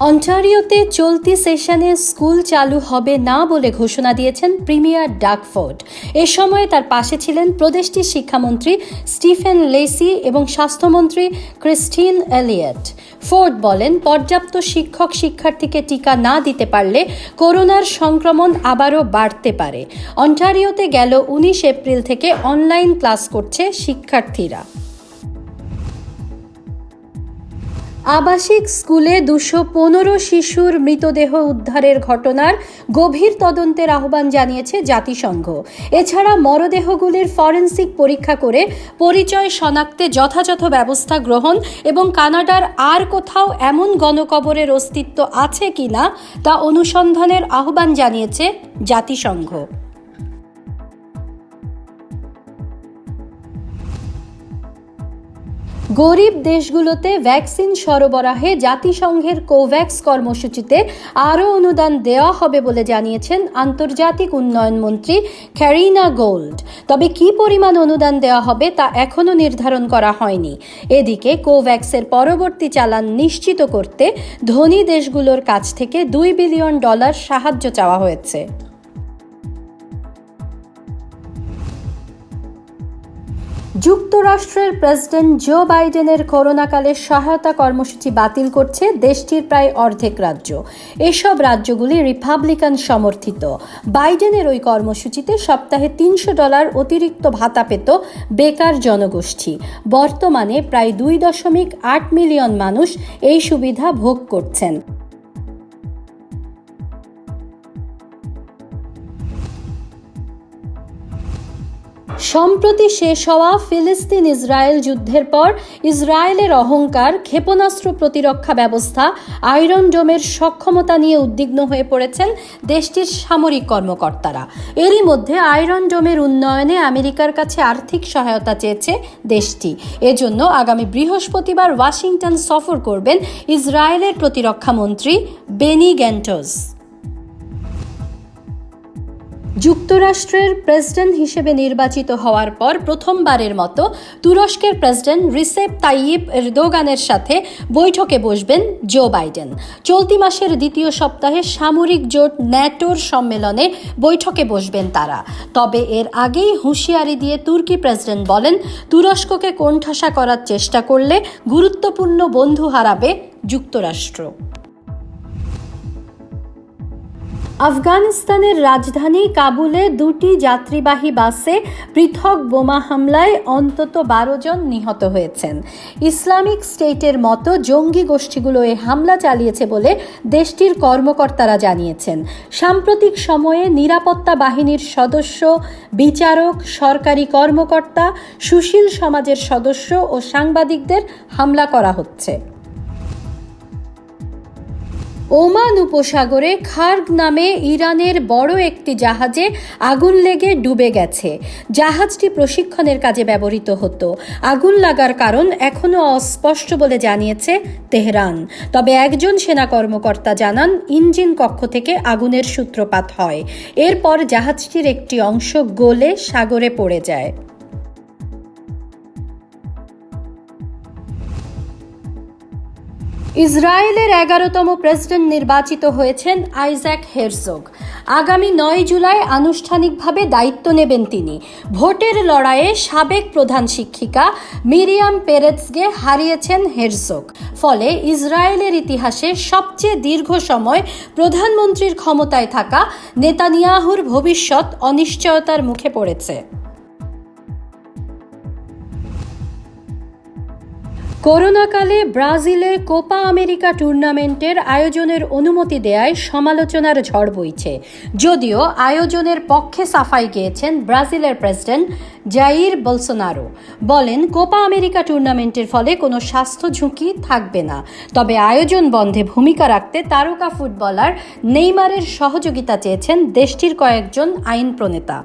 অন্টারিওতে চলতি সেশনে স্কুল চালু হবে না বলে ঘোষণা দিয়েছেন প্রিমিয়ার ডাগ ফোর্ড। এ সময় তার পাশে ছিলেন প্রদেশটির শিক্ষামন্ত্রী স্টিফেন লেসি এবং স্বাস্থ্যমন্ত্রী ক্রিস্টিন এলিয়ট। ফোর্ড বলেন, পর্যাপ্ত শিক্ষক শিক্ষার্থীকে টিকা না দিতে পারলে করোনার সংক্রমণ আবারও বাড়তে পারে। অন্টারিওতে গেল 19 এপ্রিল থেকে অনলাইন ক্লাস করছে শিক্ষার্থীরা। আবাসিক স্কুলে 215 শিশুর মৃতদেহ উদ্ধারের ঘটনার গভীর তদন্তের আহ্বান জানিয়েছে জাতিসংঘ। এছাড়া মরদেহগুলির ফরেনসিক পরীক্ষা করে পরিচয় শনাক্তে যথাযথ ব্যবস্থা গ্রহণ এবং কানাডার আর কোথাও এমন গণকবরের অস্তিত্ব আছে কিনা তা অনুসন্ধানের আহ্বান জানিয়েছে জাতিসংঘ। গরিব দেশগুলোতে ভ্যাকসিন সরবরাহে জাতিসংঘের কোভ্যাক্স কর্মসূচিতে আরও অনুদান দেওয়া হবে বলে জানিয়েছেন আন্তর্জাতিক উন্নয়ন মন্ত্রী ক্যারিনা গোল্ড। তবে কী পরিমাণ অনুদান দেওয়া হবে তা এখনও নির্ধারণ করা হয়নি। এদিকে কোভ্যাক্সের পরবর্তী চালান নিশ্চিত করতে ধনী দেশগুলোর কাছ থেকে $2 বিলিয়ন সাহায্য চাওয়া হয়েছে। যুক্তরাষ্ট্রের প্রেসিডেন্ট জো বাইডেনের করোনাকালের সহায়তা কর্মসূচি বাতিল করছে দেশটির প্রায় অর্ধেক রাজ্য। এসব রাজ্যগুলি রিপাবলিকান সমর্থিত। বাইডেনের ওই কর্মসূচিতে সপ্তাহে $300 অতিরিক্ত ভাতা পেত বেকার জনগোষ্ঠী। বর্তমানে প্রায় 2.8 মিলিয়ন মানুষ এই সুবিধা ভোগ করছেন। সম্প্রতি শেষ হওয়া ফিলিস্তিন ইসরায়েল যুদ্ধের পর ইসরায়েলের অহংকার, ক্ষেপণাস্ত্র প্রতিরক্ষা ব্যবস্থা, আয়রন ডোমের সক্ষমতা নিয়ে উদ্বিগ্ন হয়ে পড়েছেন দেশটির সামরিক কর্মকর্তারা। এরই মধ্যে আয়রন ডোমের উন্নয়নে আমেরিকার কাছে আর্থিক সহায়তা চেয়েছে দেশটি। এজন্য আগামী বৃহস্পতিবার ওয়াশিংটন সফর করবেন ইসরায়েলের প্রতিরক্ষা মন্ত্রী বেনি গ্যান্টজ। যুক্তরাষ্ট্রের প্রেসিডেন্ট হিসেবে নির্বাচিত হওয়ার পর প্রথমবারের মতো তুরস্কের প্রেসিডেন্ট রিসেপ তাইয়িপ এরদোগানের সাথে বৈঠকে বসবেন জো বাইডেন। চলতি মাসের দ্বিতীয় সপ্তাহে সামরিক জোট ন্যাটোর সম্মেলনে বৈঠকে বসবেন তারা। তবে এর আগেই হুঁশিয়ারি দিয়ে তুর্কি প্রেসিডেন্ট বলেন, তুরস্ককে কোণঠাসা করার চেষ্টা করলে গুরুত্বপূর্ণ বন্ধু হারাবে যুক্তরাষ্ট্র। আফগানিস্তানের রাজধানী কাবুলে 2টি যাত্রীবাহী বাসে পৃথক বোমা হামলায় অন্তত 12 জন নিহত হয়েছেন। ইসলামিক স্টেটের মতো জঙ্গি গোষ্ঠীগুলো এই হামলা চালিয়েছে বলে দেশটির কর্মকর্তারা জানিয়েছেন। সাম্প্রতিক সময়ে নিরাপত্তা বাহিনীর সদস্য, বিচারক, সরকারি কর্মকর্তা, সুশীল সমাজের সদস্য ও সাংবাদিকদের হামলা করা হচ্ছে। ওমান উপসাগরে খার্গ নামে ইরানের বড় একটি জাহাজে আগুন লেগে ডুবে গেছে। জাহাজটি প্রশিক্ষণের কাজে ব্যবহৃত হতো। আগুন লাগার কারণ এখনও অস্পষ্ট বলে জানিয়েছে তেহরান। তবে একজন সেনা কর্মকর্তা জানান, ইঞ্জিন কক্ষ থেকে আগুনের সূত্রপাত হয়। এরপর জাহাজটির একটি অংশ গলে সাগরে পড়ে যায়। ইসরায়েলের 11তম প্রেসিডেন্ট নির্বাচিত হয়েছেন আইজাক হেরজোগ। আগামী 9 জুলাই আনুষ্ঠানিকভাবে দায়িত্ব নেবেন তিনি। ভোটের লড়াইয়ে সাবেক প্রধান শিক্ষিকা মিরিয়াম পেরেজকে হারিয়েছেন হেরজোগ। ফলে ইসরায়েলের ইতিহাসে সবচেয়ে দীর্ঘ সময় প্রধানমন্ত্রীর ক্ষমতায় থাকা নেতানিয়াহুর ভবিষ্যৎ অনিশ্চয়তার মুখে পড়েছে। করোনাকালে ব্রাজিলে কোপা আমেরিকা টুর্নামেন্টের আয়োজনের অনুমতি দেয়ায় সমালোচনার ঝড় বইছে। যদিও আয়োজনের পক্ষে সাফাই গেয়েছেন ব্রাজিলের প্রেসিডেন্ট জাইর বোলসোনারো। বলেন, কোপা আমেরিকা টুর্নামেন্টের ফলে কোনো স্বাস্থ্য ঝুঁকি থাকবে না। তবে আয়োজন বন্ধে ভূমিকা রাখতে তারকা ফুটবলার নেইমারের সহযোগিতা চেয়েছেন দেশটির কয়েকজন আইন প্রণেতা।